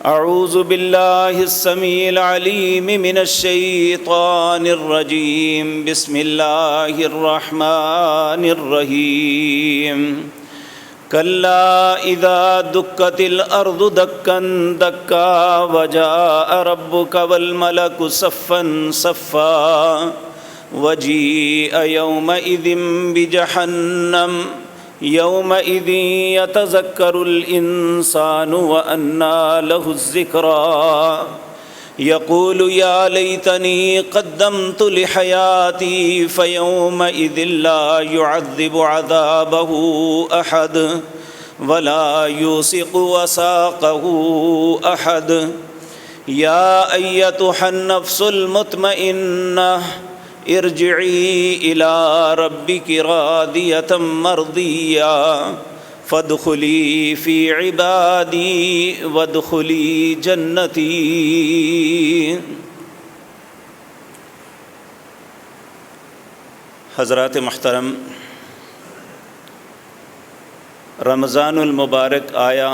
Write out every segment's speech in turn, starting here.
اعوذ باللہ السمیع العلیم من الشیطان الرجیم بسم اللہ الرحمن الرحیم کلا اذا دکت الارض دکا دکا وجاء ربک والملک صفا صفا وجیء یومئذ بجہنم یومئذ یتذکر الانسان وانى له الذکری یقول یا لیتنی قدمت لحیاتی فیومئذ لا یعذب عذابہ احد ولا یوثق وثاقہ احد یا ایتہا النفس المطمئنہ ارجعی الی ربک راضیۃ مرضیہ فادخلی فی عبادی وادخلی جنتی۔ حضرات محترم، رمضان المبارک آیا۔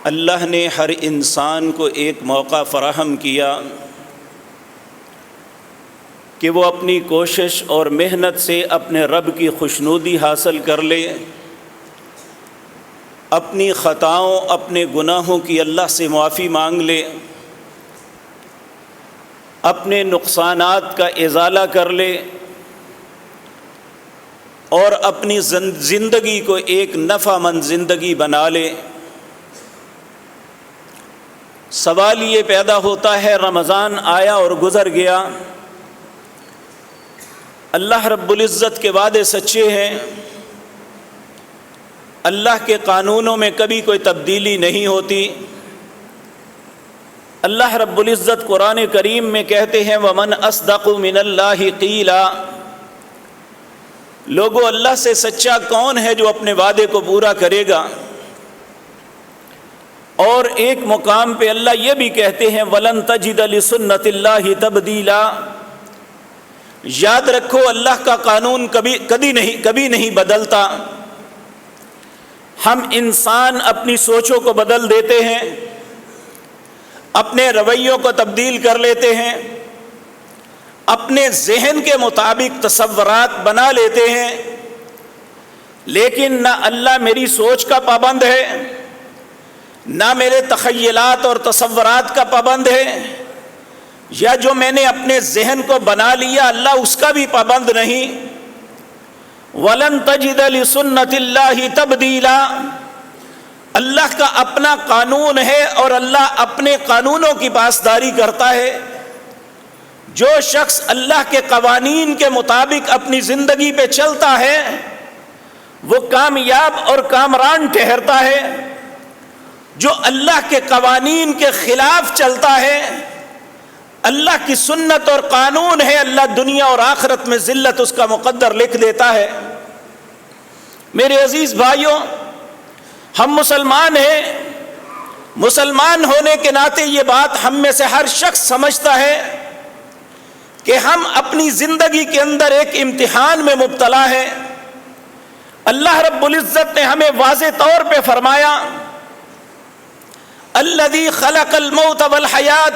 اللہ نے ہر انسان کو ایک موقع فراہم کیا کہ وہ اپنی کوشش اور محنت سے اپنے رب کی خوشنودی حاصل کر لے، اپنی خطاؤں اپنے گناہوں کی اللہ سے معافی مانگ لے، اپنے نقصانات کا ازالہ کر لے اور اپنی زندگی کو ایک نفع مند زندگی بنا لے۔ سوال یہ پیدا ہوتا ہے، رمضان آیا اور گزر گیا، اللہ رب العزت کے وعدے سچے ہیں، اللہ کے قانونوں میں کبھی کوئی تبدیلی نہیں ہوتی۔ اللہ رب العزت قرآن کریم میں کہتے ہیں وَمَنْ أَصْدَقُ مِنَ اللَّهِ قِيلًا، لوگو اللہ سے سچا کون ہے جو اپنے وعدے کو پورا کرے گا؟ اور ایک مقام پہ اللہ یہ بھی کہتے ہیں وَلَن تَجِدَ لِسُنَّةِ اللَّهِ تَبْدِيلًا، یاد رکھو اللہ کا قانون کبھی نہیں بدلتا۔ ہم انسان اپنی سوچوں کو بدل دیتے ہیں، اپنے رویوں کو تبدیل کر لیتے ہیں، اپنے ذہن کے مطابق تصورات بنا لیتے ہیں، لیکن نہ اللہ میری سوچ کا پابند ہے، نہ میرے تخیلات اور تصورات کا پابند ہے، یا جو میں نے اپنے ذہن کو بنا لیا اللہ اس کا بھی پابند نہیں۔ وَلَن تَجِدَ لِسُنَّةِ اللَّهِ تَبْدِيلًا، اللہ کا اپنا قانون ہے اور اللہ اپنے قانونوں کی پاسداری کرتا ہے۔ جو شخص اللہ کے قوانین کے مطابق اپنی زندگی پہ چلتا ہے وہ کامیاب اور کامران ٹھہرتا ہے، جو اللہ کے قوانین کے خلاف چلتا ہے، اللہ کی سنت اور قانون ہے، اللہ دنیا اور آخرت میں ذلت اس کا مقدر لکھ دیتا ہے۔ میرے عزیز بھائیوں، ہم مسلمان ہیں، مسلمان ہونے کے ناطے یہ بات ہم میں سے ہر شخص سمجھتا ہے کہ ہم اپنی زندگی کے اندر ایک امتحان میں مبتلا ہیں۔ اللہ رب العزت نے ہمیں واضح طور پہ فرمایا الذی خلق الموت والحیات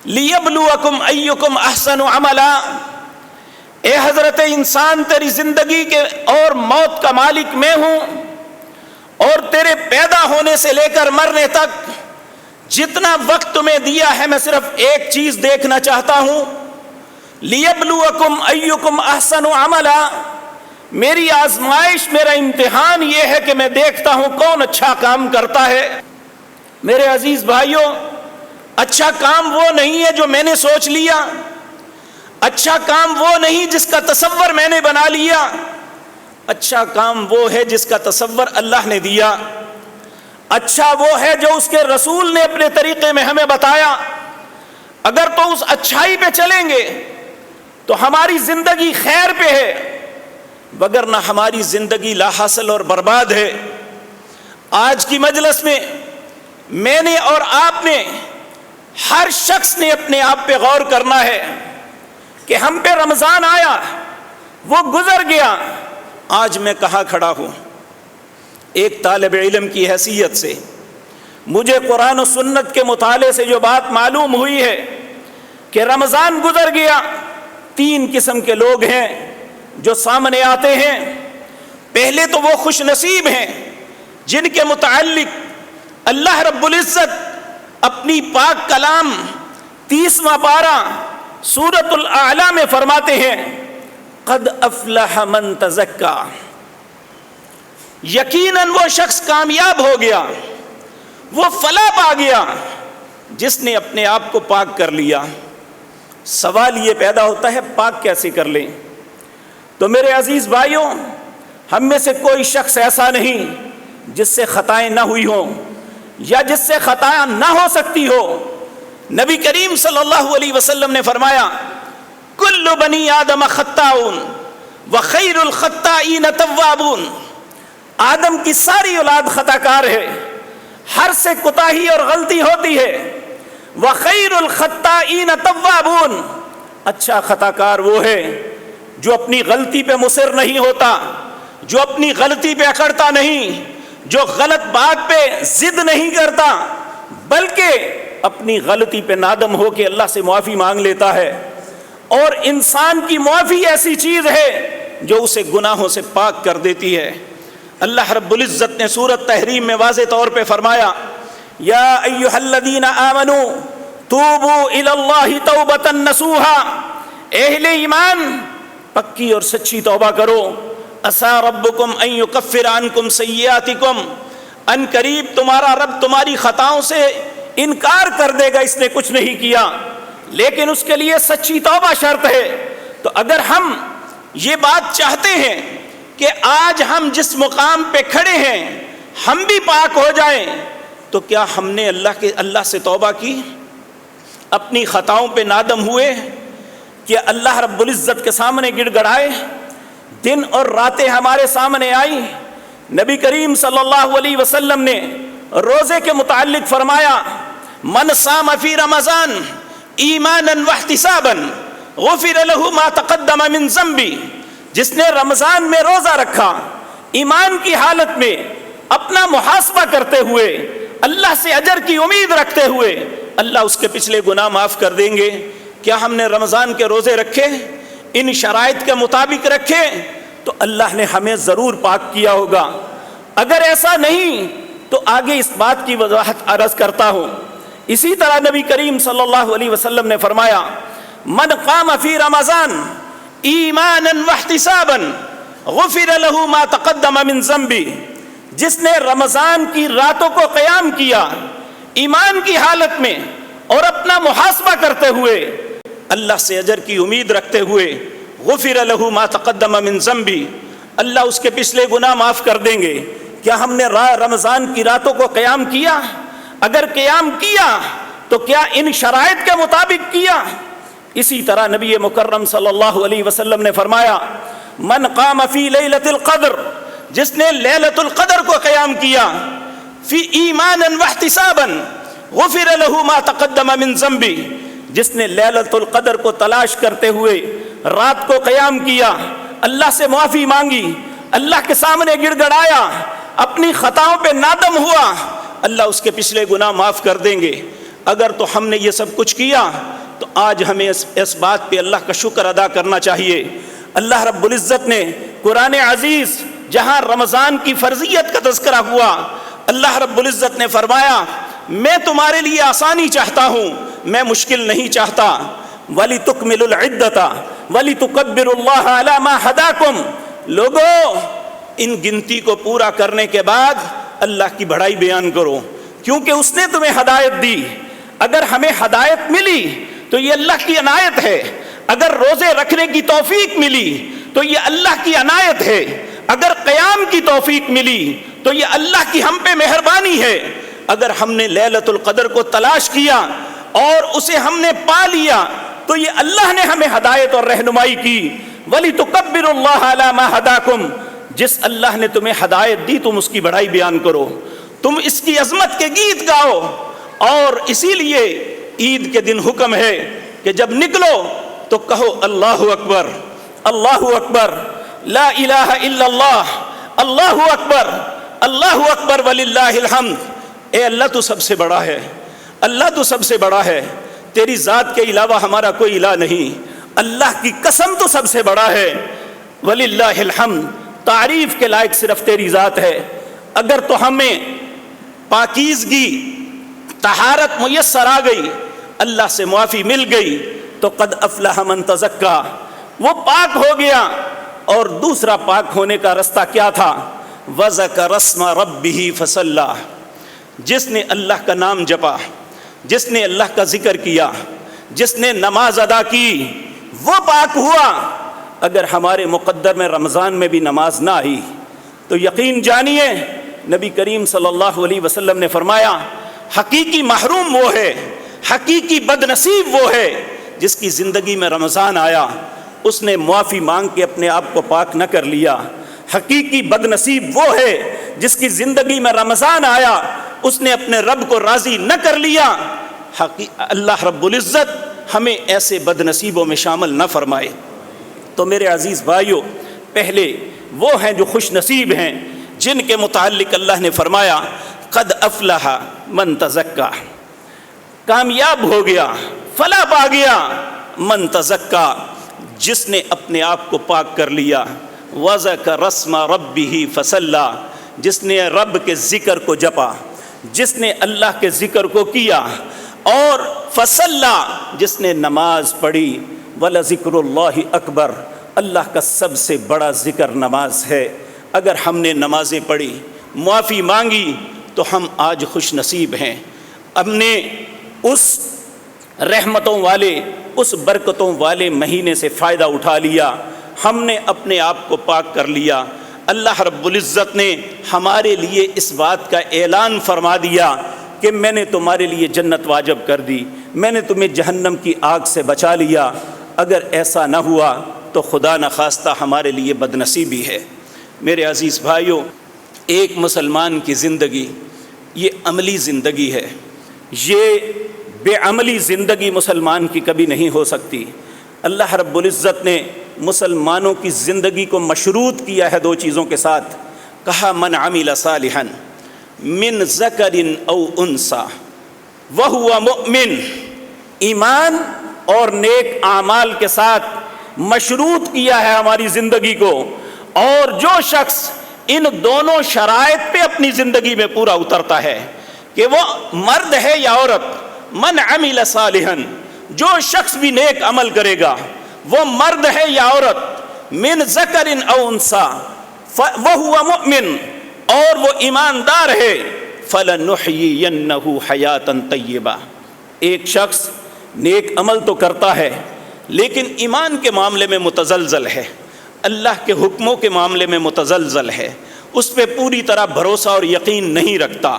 لیبلوکم ایکم احسن عملا، اے حضرت انسان تیری زندگی کے اور موت کا مالک میں ہوں، اور تیرے پیدا ہونے سے لے کر مرنے تک جتنا وقت تمہیں دیا ہے میں صرف ایک چیز دیکھنا چاہتا ہوں، لیبلوکم ایکم احسن عملا، میری آزمائش میرا امتحان یہ ہے کہ میں دیکھتا ہوں کون اچھا کام کرتا ہے۔ میرے عزیز بھائیوں، اچھا کام وہ نہیں ہے جو میں نے سوچ لیا، اچھا کام وہ نہیں جس کا تصور میں نے بنا لیا، اچھا کام وہ ہے جس کا تصور اللہ نے دیا، اچھا وہ ہے جو اس کے رسول نے اپنے طریقے میں ہمیں بتایا۔ اگر تو اس اچھائی پہ چلیں گے تو ہماری زندگی خیر پہ ہے، وگرنہ ہماری زندگی لا حاصل اور برباد ہے۔ آج کی مجلس میں نے اور آپ نے، ہر شخص نے اپنے آپ پہ غور کرنا ہے کہ ہم پہ رمضان آیا، وہ گزر گیا، آج میں کہاں کھڑا ہوں؟ ایک طالب علم کی حیثیت سے مجھے قرآن و سنت کے مطالعے سے جو بات معلوم ہوئی ہے کہ رمضان گزر گیا، 3 قسم کے لوگ ہیں جو سامنے آتے ہیں۔ پہلے تو وہ خوش نصیب ہیں جن کے متعلق اللہ رب العزت اپنی پاک کلام 30واں پارہ سورۃ الاعلی میں فرماتے ہیں قد افلح من تزکا، یقیناً وہ شخص کامیاب ہو گیا، وہ فلاح پا گیا جس نے اپنے آپ کو پاک کر لیا۔ سوال یہ پیدا ہوتا ہے پاک کیسے کر لیں؟ تو میرے عزیز بھائیوں، ہم میں سے کوئی شخص ایسا نہیں جس سے خطائیں نہ ہوئی ہوں یا جس سے خطا نہ ہو سکتی ہو۔ نبی کریم صلی اللہ علیہ وسلم نے فرمایا کل بنی آدم خطاؤن وخیر الخطائین توابون، آدم کی ساری اولاد خطا کار ہے، ہر سے کوتاہی اور غلطی ہوتی ہے۔ وخیر الخطائین توابون، اچھا خطا کار وہ ہے جو اپنی غلطی پہ مصر نہیں ہوتا، جو اپنی غلطی پہ اکڑتا نہیں، جو غلط بات پہ ضد نہیں کرتا، بلکہ اپنی غلطی پہ نادم ہو کے اللہ سے معافی مانگ لیتا ہے۔ اور انسان کی معافی ایسی چیز ہے جو اسے گناہوں سے پاک کر دیتی ہے۔ اللہ رب العزت نے سورۃ تحریم میں واضح طور پہ فرمایا یا ایھا الذین آمنوا توبوا الی اللہ توبۃ نصوحا، اہل ایمان پکی اور سچی توبہ کرو۔ عسیٰ ربکم ان یکفر عنکم سیئاتکم، ان قریب تمہارا رب تمہاری خطاؤں سے انکار کر دے گا، اس نے کچھ نہیں کیا، لیکن اس کے لیے سچی توبہ شرط ہے۔ تو اگر ہم یہ بات چاہتے ہیں کہ آج ہم جس مقام پہ کھڑے ہیں ہم بھی پاک ہو جائیں، تو کیا ہم نے اللہ سے توبہ کی، اپنی خطاؤں پہ نادم ہوئے کہ اللہ رب العزت کے سامنے گڑ گڑائے؟ دن اور راتیں ہمارے سامنے آئیں۔ نبی کریم صلی اللہ علیہ وسلم نے روزے کے متعلق فرمایا من صام فی رمضان ایمانا واحتسابا غفر له ما تقدم من ذنبی، جس نے رمضان میں روزہ رکھا ایمان کی حالت میں، اپنا محاسبہ کرتے ہوئے، اللہ سے اجر کی امید رکھتے ہوئے، اللہ اس کے پچھلے گناہ معاف کر دیں گے۔ کیا ہم نے رمضان کے روزے رکھے، ان شرائط کے مطابق رکھے، تو اللہ نے ہمیں ضرور پاک کیا ہوگا۔ اگر ایسا نہیں تو آگے اس بات کی وضاحت عرض کرتا ہوں۔ اسی طرح نبی کریم صلی اللہ علیہ وسلم نے فرمایا من قام فی رمضان ایمانا واحتسابا غفر له ما تقدم من ذنبی، جس نے رمضان کی راتوں کو قیام کیا ایمان کی حالت میں اور اپنا محاسبہ کرتے ہوئے، اللہ سے اجر کی امید رکھتے ہوئے، غفر له ما تقدم من ذنبی، اللہ اس کے پچھلے گناہ معاف کر دیں گے۔ کیا ہم نے رمضان کی راتوں کو قیام کیا؟ اگر قیام کیا تو کیا ان شرائط کے مطابق کیا؟ اسی طرح نبی مکرم صلی اللہ علیہ وسلم نے فرمایا من قام فی لیلۃ القدر، جس نے لیلۃ القدر کو قیام کیا فی ایمانا واحتسابا غفر له ما تقدم من ذنبی، جس نے لیلۃ القدر کو تلاش کرتے ہوئے رات کو قیام کیا، اللہ سے معافی مانگی، اللہ کے سامنے گڑ گڑایا، اپنی خطاؤں پہ نادم ہوا، اللہ اس کے پچھلے گناہ معاف کر دیں گے۔ اگر تو ہم نے یہ سب کچھ کیا تو آج ہمیں اس بات پہ اللہ کا شکر ادا کرنا چاہیے۔ اللہ رب العزت نے قرآن عزیز جہاں رمضان کی فرضیت کا تذکرہ ہوا، اللہ رب العزت نے فرمایا میں تمہارے لیے آسانی چاہتا ہوں، میں مشکل نہیں چاہتا۔ وَلِتُكْمِلُوا الْعِدَّةَ وَلِتُكَبِّرُوا اللَّهَ عَلَى مَا هَدَاكُمْ، لوگو ان گنتی کو پورا کرنے کے بعد اللہ کی بڑائی بیان کرو، کیونکہ اس نے تمہیں ہدایت دی۔ اگر ہمیں ہدایت ملی تو یہ اللہ کی عنایت ہے، اگر روزے رکھنے کی توفیق ملی تو یہ اللہ کی عنایت ہے، اگر قیام کی توفیق ملی تو یہ اللہ کی ہم پہ مہربانی ہے، اگر ہم نے لیلۃ القدر کو تلاش کیا اور اسے ہم نے پا لیا تو یہ اللہ نے ہمیں ہدایت اور رہنمائی کی۔ وَلِتُكَبِّرُوا اللَّهَ عَلَى مَا هَدَاكُمْ، جس اللہ نے تمہیں ہدایت دی تم اس کی بڑائی بیان کرو، تم اس کی عظمت کے گیت گاؤ۔ اور اسی لیے عید کے دن حکم ہے کہ جب نکلو تو کہو اللہ اکبر، اللہ اکبر، لا الہ الا اللہ، اللہ اکبر، اللہ اکبر وللہ الحمد۔ اے اللہ تو سب سے بڑا ہے، اللہ تو سب سے بڑا ہے، تیری ذات کے علاوہ ہمارا کوئی الہ نہیں، اللہ کی قسم تو سب سے بڑا ہے، وَلِلَّهِ الْحَمْدُ، تعریف کے لائق صرف تیری ذات ہے۔ اگر تو ہمیں پاکیزگی طہارت میسر آ گئی، اللہ سے معافی مل گئی، تو قد افلح من تزکا، وہ پاک ہو گیا۔ اور دوسرا پاک ہونے کا رستہ کیا تھا؟ وذکر اسم ربہ فصلی، جس نے اللہ کا نام جپا، جس نے اللہ کا ذکر کیا، جس نے نماز ادا کی، وہ پاک ہوا۔ اگر ہمارے مقدر میں رمضان میں بھی نماز نہ آئی تو یقین جانیے نبی کریم صلی اللہ علیہ وسلم نے فرمایا حقیقی محروم وہ ہے، حقیقی بد نصیب وہ ہے جس کی زندگی میں رمضان آیا، اس نے معافی مانگ کے اپنے آپ کو پاک نہ کر لیا۔ حقیقی بد نصیب وہ ہے جس کی زندگی میں رمضان آیا، اس نے اپنے رب کو راضی نہ کر لیا۔ اللہ رب العزت ہمیں ایسے بد نصیبوں میں شامل نہ فرمائے۔ تو میرے عزیز بھائیوں، پہلے وہ ہیں جو خوش نصیب ہیں جن کے متعلق اللہ نے فرمایا قد افلح من تزکا، کامیاب ہو گیا، فلاح پا گیا، من تزکا، جس نے اپنے آپ کو پاک کر لیا، وذکر اسم ربہ فصلی، جس نے رب کے ذکر کو جپا، جس نے اللہ کے ذکر کو کیا، اور فصلی، جس نے نماز پڑھی۔ وَلَذِكْرُ اللَّهِ اکبر، اللہ کا سب سے بڑا ذکر نماز ہے۔ اگر ہم نے نمازیں پڑھی، معافی مانگی، تو ہم آج خوش نصیب ہیں۔ ہم نے اس رحمتوں والے، اس برکتوں والے مہینے سے فائدہ اٹھا لیا، ہم نے اپنے آپ کو پاک کر لیا۔ اللہ رب العزت نے ہمارے لیے اس بات کا اعلان فرما دیا کہ میں نے تمہارے لیے جنت واجب کر دی، میں نے تمہیں جہنم کی آگ سے بچا لیا۔ اگر ایسا نہ ہوا تو خدا نخواستہ ہمارے لیے بد نصیبی ہے۔ میرے عزیز بھائیوں، ایک مسلمان کی زندگی یہ عملی زندگی ہے، یہ بے عملی زندگی مسلمان کی کبھی نہیں ہو سکتی۔ اللہ رب العزت نے مسلمانوں کی زندگی کو مشروط کیا ہے دو چیزوں کے ساتھ، کہا من عمل صالحا من ذکر او انثی وہو مؤمن، ایمان اور نیک اعمال کے ساتھ مشروط کیا ہے ہماری زندگی کو، اور جو شخص ان دونوں شرائط پہ اپنی زندگی میں پورا اترتا ہے کہ وہ مرد ہے یا عورت، من عمل صالحا، جو شخص بھی نیک عمل کرے گا وہ مرد ہے یا عورت، من ذکر او انثی وہو مؤمن، اور وہ ایماندار ہے، فَلَنُحْيِيَنَّهُ حَيَاةً طَيِّبَةً، ایک شخص نیک عمل تو کرتا ہے لیکن ایمان کے معاملے میں متزلزل ہے، اللہ کے حکموں کے معاملے میں متزلزل ہے، اس پہ پوری طرح بھروسہ اور یقین نہیں رکھتا،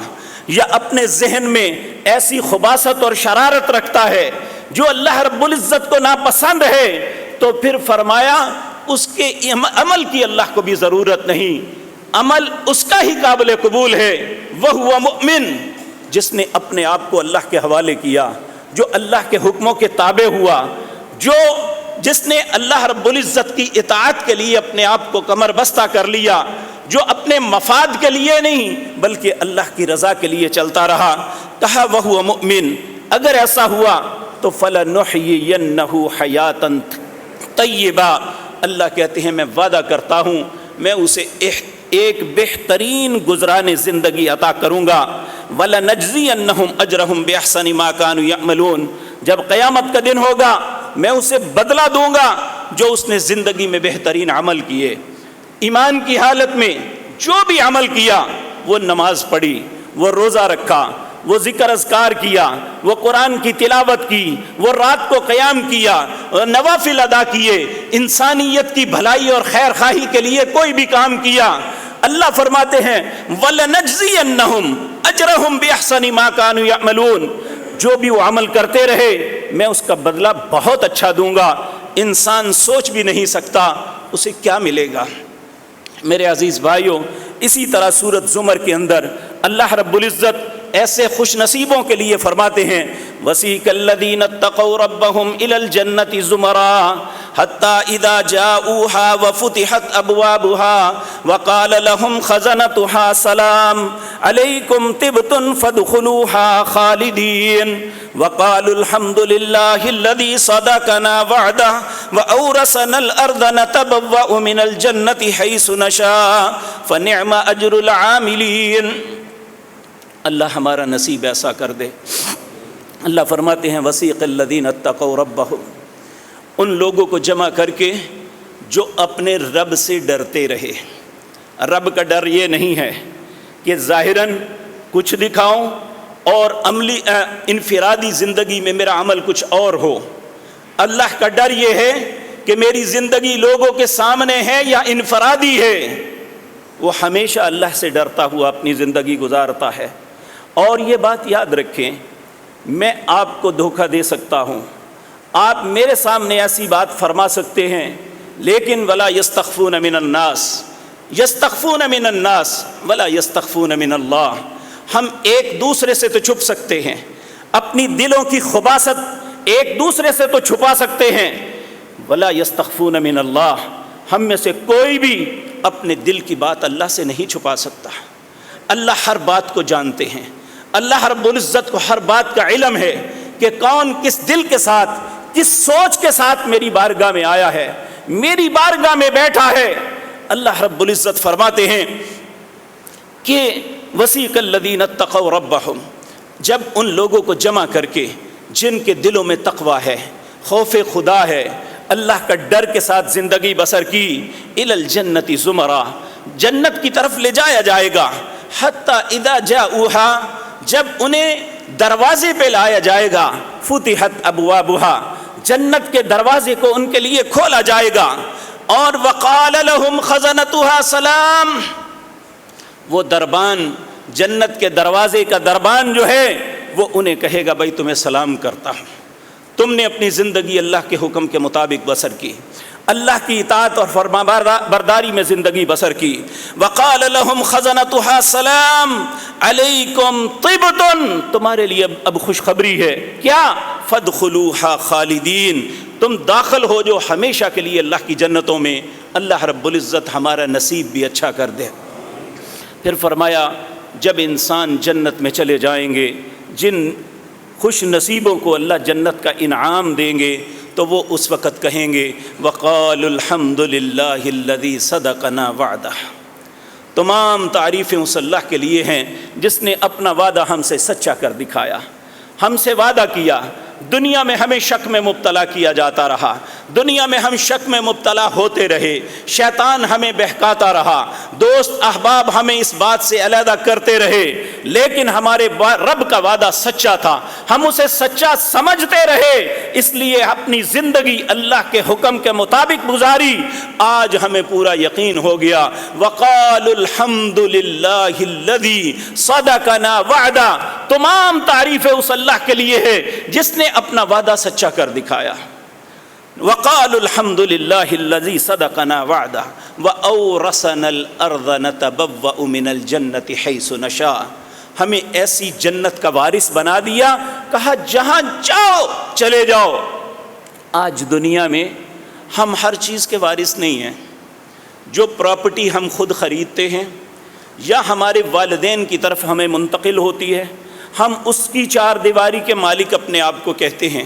یا اپنے ذہن میں ایسی خباثت اور شرارت رکھتا ہے جو اللہ رب العزت کو ناپسند ہے، تو پھر فرمایا اس کے عمل کی اللہ کو بھی ضرورت نہیں، عمل اس کا ہی قابل قبول ہے۔ وَهُوَ مُؤْمِن، جس نے اپنے آپ کو اللہ کے حوالے کیا، جو اللہ کے حکموں کے تابع ہوا، جس نے اللہ رب العزت کی اطاعت کے لیے اپنے آپ کو کمر بستہ کر لیا، جو اپنے مفاد کے لیے نہیں بلکہ اللہ کی رضا کے لیے چلتا رہا، کہا وَهُوَ مُؤْمِن، اگر ایسا ہوا تو فَلَنُحْيِيَنَّهُ حَيَاةً طَيِّبَةً، اللہ کہتے ہیں میں وعدہ کرتا ہوں میں اسے ایک بہترین گزران زندگی عطا کروں گا، وَلَنَجْزِيَنَّهُمْ أَجْرَهُمْ بِأَحْسَنِ مَا كَانُوا يَعْمَلُونَ، جب قیامت کا دن ہوگا میں اسے بدلہ دوں گا جو اس نے زندگی میں بہترین عمل کیے۔ ایمان کی حالت میں جو بھی عمل کیا، وہ نماز پڑھی، وہ روزہ رکھا، وہ ذکر اذکار کیا، وہ قرآن کی تلاوت کی، وہ رات کو قیام کیا، نوافل ادا کیے، انسانیت کی بھلائی اور خیر خواہی کے لیے کوئی بھی کام کیا، اللہ فرماتے ہیں وَلَنَجْزِيَنَّهُمْ أَجْرَهُمْ بِأَحْسَنِ مَا كَانُوا يَعْمَلُونَ، جو بھی وہ عمل کرتے رہے میں اس کا بدلہ بہت اچھا دوں گا۔ انسان سوچ بھی نہیں سکتا اسے کیا ملے گا۔ میرے عزیز بھائیوں، اسی طرح سورۃ زمر کے اندر اللہ رب العزت ایسے خوش نصیبوں کے لیے فرماتے ہیں وَسِيقَ الَّذِينَ اتَّقَوْا رَبَّهُمْ إِلَى الْجَنَّةِ زُمَرًا حتى إذا جاءوها وفتحت أبوابها وقال لهم خزنتها سلام عليكم طبتم فادخلوها خالدين وقالوا الحمد لله الذي صدقنا وعده وأورثنا الأرض نتبوأ من الجنة حيث نشاء فنعم أجر العاملين۔ اللہ ہمارا نصیب ایسا کر دے۔ اللہ فرماتے ہیں وسیق الذین اتقوا ربہم، ان لوگوں کو جمع کر کے جو اپنے رب سے ڈرتے رہے۔ رب کا ڈر یہ نہیں ہے کہ ظاہراً کچھ دکھاؤں اور عملی انفرادی زندگی میں میرا عمل کچھ اور ہو۔ اللہ کا ڈر یہ ہے کہ میری زندگی لوگوں کے سامنے ہے یا انفرادی ہے۔ وہ ہمیشہ اللہ سے ڈرتا ہوا اپنی زندگی گزارتا ہے۔ اور یہ بات یاد رکھیں، میں آپ کو دھوکہ دے سکتا ہوں، آپ میرے سامنے ایسی بات فرما سکتے ہیں، لیکن ولا یستخفون من الناس، یستخفون من الناس ولا یستخفون من اللہ۔ ہم ایک دوسرے سے تو چھپ سکتے ہیں، اپنی دلوں کی خباثت ایک دوسرے سے تو چھپا سکتے ہیں، ولا یستخفون من اللہ، ہم میں سے کوئی بھی اپنے دل کی بات اللہ سے نہیں چھپا سکتا۔ اللہ ہر بات کو جانتے ہیں، اللہ رب العزت کو ہر بات کا علم ہے کہ کون کس دل کے ساتھ، کس سوچ کے ساتھ میری بارگاہ میں آیا ہے، میری بارگاہ میں بیٹھا ہے۔ اللہ رب العزت فرماتے ہیں کہ وسیق الذین اتقوا ربہم، جب ان لوگوں کو جمع کر کے جن کے دلوں میں تقوی ہے، خوف خدا ہے، اللہ کا ڈر کے ساتھ زندگی بسر کی، الی الجنت زمرا، جنت کی طرف لے جایا جائے گا۔ حتی اذا جاؤہا، جب انہیں دروازے پہ لایا جائے گا، فتحت ابوابہا، جنت کے دروازے کو ان کے لیے کھولا جائے گا، اور وقال لهم خزنتها سلام، وہ دربان، جنت کے دروازے کا دربان جو ہے وہ انہیں کہے گا بھائی تمہیں سلام کرتا ہوں، تم نے اپنی زندگی اللہ کے حکم کے مطابق بسر کی، اللہ کی اطاعت اور فرما برداری میں زندگی بسر کی۔ وقال لهم خزنتها سلام علیکم طبتم، تمہارے لیے اب خوشخبری ہے، کیا؟ فادخلوها خالدین، تم داخل ہو جو ہمیشہ کے لیے اللہ کی جنتوں میں۔ اللہ رب العزت ہمارا نصیب بھی اچھا کر دے۔ پھر فرمایا جب انسان جنت میں چلے جائیں گے، جن خوش نصیبوں کو اللہ جنت کا انعام دیں گے، تو وہ اس وقت کہیں گے وقالوا الحمد للہ الذی صدقنا وعدہ، تمام تعریفیں اس اللہ کے لیے ہیں جس نے اپنا وعدہ ہم سے سچا کر دکھایا۔ ہم سے وعدہ کیا، دنیا میں ہمیں شک میں مبتلا کیا جاتا رہا، دنیا میں ہم شک میں مبتلا ہوتے رہے، شیطان ہمیں بہکاتا رہا، دوست احباب ہمیں اس بات سے علیحدہ کرتے رہے، لیکن ہمارے رب کا وعدہ سچا تھا، ہم اسے سچا سمجھتے رہے، اس لیے اپنی زندگی اللہ کے حکم کے مطابق گزاری۔ آج ہمیں پورا یقین ہو گیا وقالوا الحمد للہ الذی صدقنا وعدہ، تمام تعریفیں اس اللہ کے لیے ہے جس نے اپنا وعدہ سچا کر دکھایا۔ وقالوا الحمد للہ الذی صدقنا وعدہ وأورثنا الأرض نتبوأ من الجنة حیث نشاء، ہمیں ایسی جنت کا وارث بنا دیا، کہا جہاں چاہو چلے جاؤ۔ آج دنیا میں ہم ہر چیز کے وارث نہیں ہیں، جو پراپرٹی ہم خود خریدتے ہیں یا ہمارے والدین کی طرف ہمیں منتقل ہوتی ہے، ہم اس کی چار دیواری کے مالک اپنے آپ کو کہتے ہیں،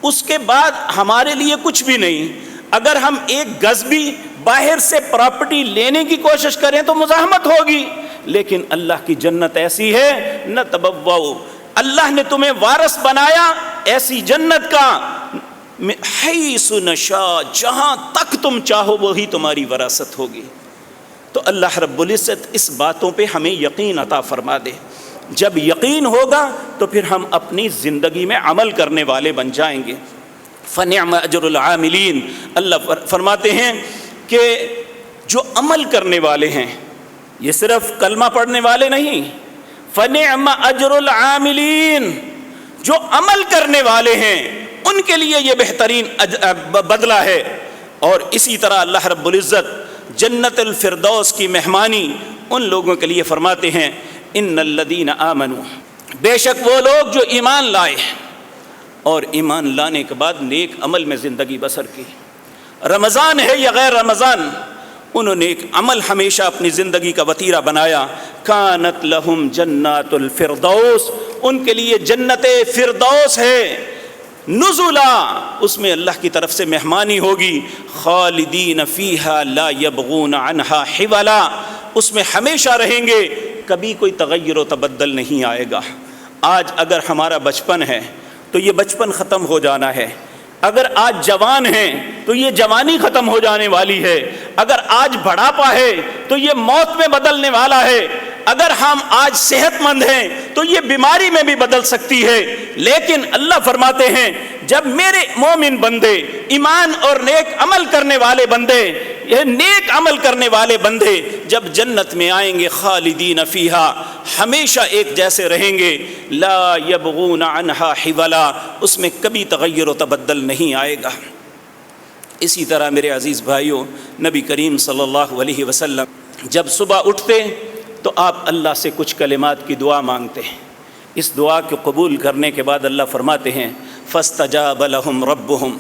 اس کے بعد ہمارے لیے کچھ بھی نہیں۔ اگر ہم ایک گز بھی باہر سے پراپرٹی لینے کی کوشش کریں تو مزاحمت ہوگی، لیکن اللہ کی جنت ایسی ہے نہ تبوؤ، اللہ نے تمہیں وارث بنایا ایسی جنت کا، حیث نشاء، جہاں تک تم چاہو وہی تمہاری وراثت ہوگی۔ تو اللہ رب العزت اس باتوں پہ ہمیں یقین عطا فرما دے۔ جب یقین ہوگا تو پھر ہم اپنی زندگی میں عمل کرنے والے بن جائیں گے۔ فنعم اجر العاملین، اللہ فرماتے ہیں کہ جو عمل کرنے والے ہیں، یہ صرف کلمہ پڑھنے والے نہیں، فنعم اجر العاملین، جو عمل کرنے والے ہیں ان کے لیے یہ بہترین بدلہ ہے۔ اور اسی طرح اللہ رب العزت جنت الفردوس کی مہمانی ان لوگوں کے لیے فرماتے ہیں ان الذین آمنوا، بے شک وہ لوگ جو ایمان لائے اور ایمان لانے کے بعد نیک عمل میں زندگی بسر کی، رمضان ہے یا غیر رمضان، انہوں نے ایک عمل ہمیشہ اپنی زندگی کا وتیرہ بنایا. کانت لہم جنات الفردوس، ان کے لیے جنت فردوس ہے. نزلا، اس میں اللہ کی طرف سے مہمانی ہوگی. خالدین فیہا لا یبغون عنہا حولا، اس میں ہمیشہ رہیں گے، کبھی کوئی تغیر و تبدل نہیں آئے گا. آج اگر ہمارا بچپن ہے تو یہ بچپن ختم ہو جانا ہے. اگر آج جوان ہیں تو یہ جوانی ختم ہو جانے والی ہے. اگر آج بڑھاپا ہے تو یہ موت میں بدلنے والا ہے. اگر ہم آج صحت مند ہیں تو یہ بیماری میں بھی بدل سکتی ہے. لیکن اللہ فرماتے ہیں جب میرے مومن بندے، ایمان اور نیک عمل کرنے والے بندے، یہ نیک عمل کرنے والے بندے جب جنت میں آئیں گے، خالدین فیہا، ہمیشہ ایک جیسے رہیں گے. لا یبغون عنہا حولا، اس میں کبھی تغیر و تبدل نہیں آئے گا. اسی طرح میرے عزیز بھائیوں، نبی کریم صلی اللہ علیہ وسلم جب صبح اٹھتے تو آپ اللہ سے کچھ کلمات کی دعا مانگتے ہیں. اس دعا کو قبول کرنے کے بعد اللہ فرماتے ہیں فاستجاب لهم ربهم،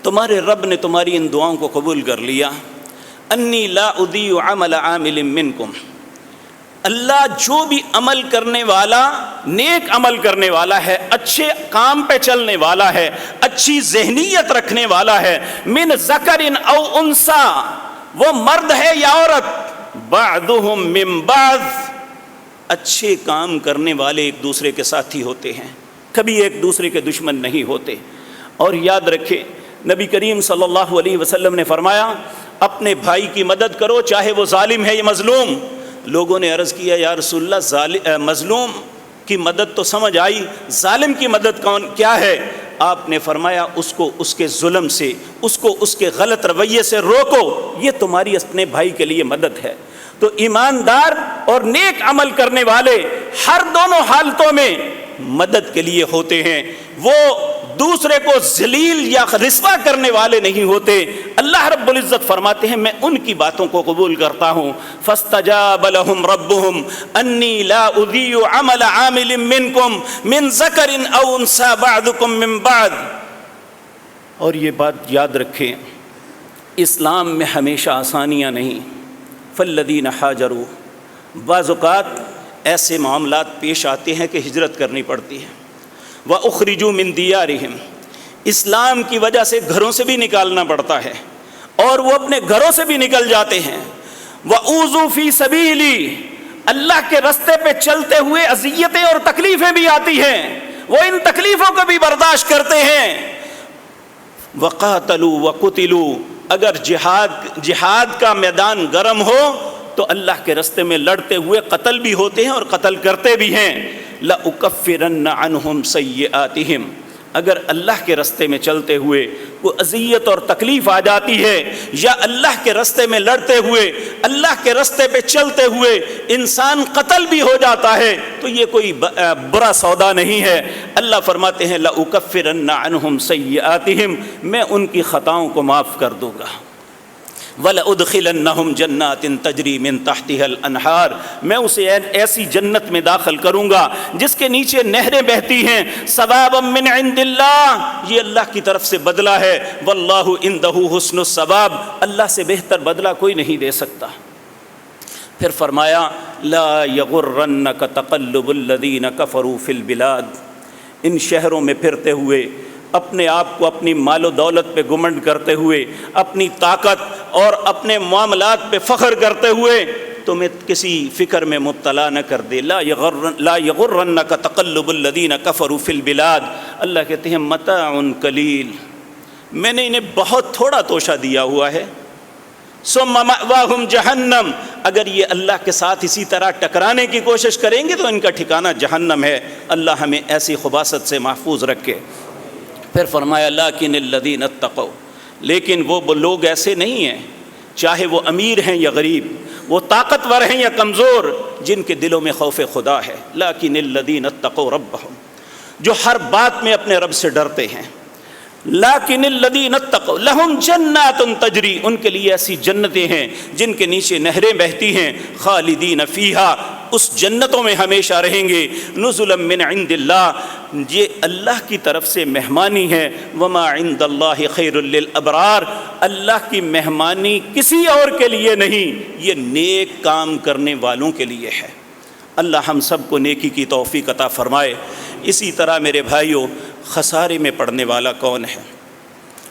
تمہارے رب نے تمہاری ان دعاؤں کو قبول کر لیا. انی لا اضیع عمل عامل منکم، اللہ جو بھی عمل کرنے والا، نیک عمل کرنے والا ہے، اچھے کام پہ چلنے والا ہے، اچھی ذہنیت رکھنے والا ہے، من ذکر او انثی، وہ مرد ہے یا عورت، بعضهم من بعض، اچھے کام کرنے والے ایک دوسرے کے ساتھی ہوتے ہیں، کبھی ایک دوسرے کے دشمن نہیں ہوتے. اور یاد رکھیں نبی کریم صلی اللہ علیہ وسلم نے فرمایا اپنے بھائی کی مدد کرو چاہے وہ ظالم ہے یا مظلوم. لوگوں نے عرض کیا یا رسول اللہ مظلوم کی مدد تو سمجھ آئی، ظالم کی مدد کیا ہے؟ آپ نے فرمایا اس کو اس کے ظلم سے، اس کو اس کے غلط رویے سے روکو، یہ تمہاری اپنے بھائی کے لیے مدد ہے. تو ایماندار اور نیک عمل کرنے والے ہر دونوں حالتوں میں مدد کے لیے ہوتے ہیں. وہ دوسرے کو ذلیل یا رسوا کرنے والے نہیں ہوتے. اللہ رب العزت فرماتے ہیں میں ان کی باتوں کو قبول کرتا ہوں. فاستجاب لهم ربهم انی لا اضیع عمل عامل منکم من ذکر او انثی بعضکم من بعض. اور یہ بات یاد رکھیں، اسلام میں ہمیشہ آسانیاں نہیں. فالذین حاجروا، بعض اوقات ایسے معاملات پیش آتے ہیں کہ ہجرت کرنی پڑتی ہے. وَأُخْرِجُوا مِن دِيَارِهِمْ، اسلام کی وجہ سے گھروں سے بھی نکالنا پڑتا ہے اور وہ اپنے گھروں سے بھی نکل جاتے ہیں. وَأُوذُوا فِي سَبِيلِي، اللہ کے رستے پہ چلتے ہوئے اذیتیں اور تکلیفیں بھی آتی ہیں، وہ ان تکلیفوں کو بھی برداشت کرتے ہیں. وَقَاتَلُوا وَقُتِلُوا، اگر جہاد کا میدان گرم ہو تو اللہ کے رستے میں لڑتے ہوئے قتل بھی ہوتے ہیں اور قتل کرتے بھی ہیں. لَأُكَفِّرَنَّ عَنْهُمْ سَيِّئَاتِهِمْ، اگر اللہ کے رستے میں چلتے ہوئے کوئی اذیت اور تکلیف آ جاتی ہے یا اللہ کے رستے میں لڑتے ہوئے، اللہ کے رستے پہ چلتے ہوئے انسان قتل بھی ہو جاتا ہے تو یہ کوئی برا سودا نہیں ہے. اللہ فرماتے ہیں لَأُكَفِّرَنَّ عَنْهُمْ سَيِّئَاتِهِمْ، میں ان کی خطاؤں کو معاف کر دوں گا. وَلَأُدْخِلَنَّهُمْ جَنَّاتٍ تَجْرِي مِن تَحْتِهَا الْأَنْهَارُ، میں اسے ایسی جنت میں داخل کروں گا جس کے نیچے نہریں بہتی ہیں. ثوابا من عند اللہ، یہ اللہ کی طرف سے بدلہ ہے. واللہ عنده حسن الثواب، اللہ سے بہتر بدلہ کوئی نہیں دے سکتا. پھر فرمایا لا یغرنک تقلب الذین کفروا فی البلاد، ان شہروں میں پھرتے ہوئے، اپنے آپ کو اپنی مال و دولت پہ گھمنڈ کرتے ہوئے، اپنی طاقت اور اپنے معاملات پہ فخر کرتے ہوئے تمہیں کسی فکر میں مبتلا نہ کر دے. لا یغرنک تقلب الذین کفروا فی البلاد، اللہ کہتے ہیں متاع قلیل، میں نے انہیں بہت تھوڑا توشہ دیا ہوا ہے. ثم مأواہم جہنم، اگر یہ اللہ کے ساتھ اسی طرح ٹکرانے کی کوشش کریں گے تو ان کا ٹھکانہ جہنم ہے. اللہ ہمیں ایسی خباثت سے محفوظ رکھے. پھر فرمایا لیکن الذین اتقوا، لیکن وہ لوگ ایسے نہیں ہیں، چاہے وہ امیر ہیں یا غریب، وہ طاقتور ہیں یا کمزور، جن کے دلوں میں خوف خدا ہے. لیکن الذین اتقوا ربہم، جو ہر بات میں اپنے رب سے ڈرتے ہیں. لیکن الذین اتقوا لہم جنات تجری، ان کے لیے ایسی جنتیں ہیں جن کے نیچے نہریں بہتی ہیں. خالدین فیہا، اس جنتوں میں ہمیشہ رہیں گے۔ نزلا من عند اللہ، یہ اللہ کی طرف سے مہمانی ہے۔ وما عند اللہ خیر للابرار، اللہ کی مہمانی کسی اور کے لیے نہیں، یہ نیک کام کرنے والوں کے لیے ہے۔ اللہ ہم سب کو نیکی کی توفیق عطا فرمائے۔ اسی طرح میرے بھائیوں، خسارے میں پڑنے والا کون ہے؟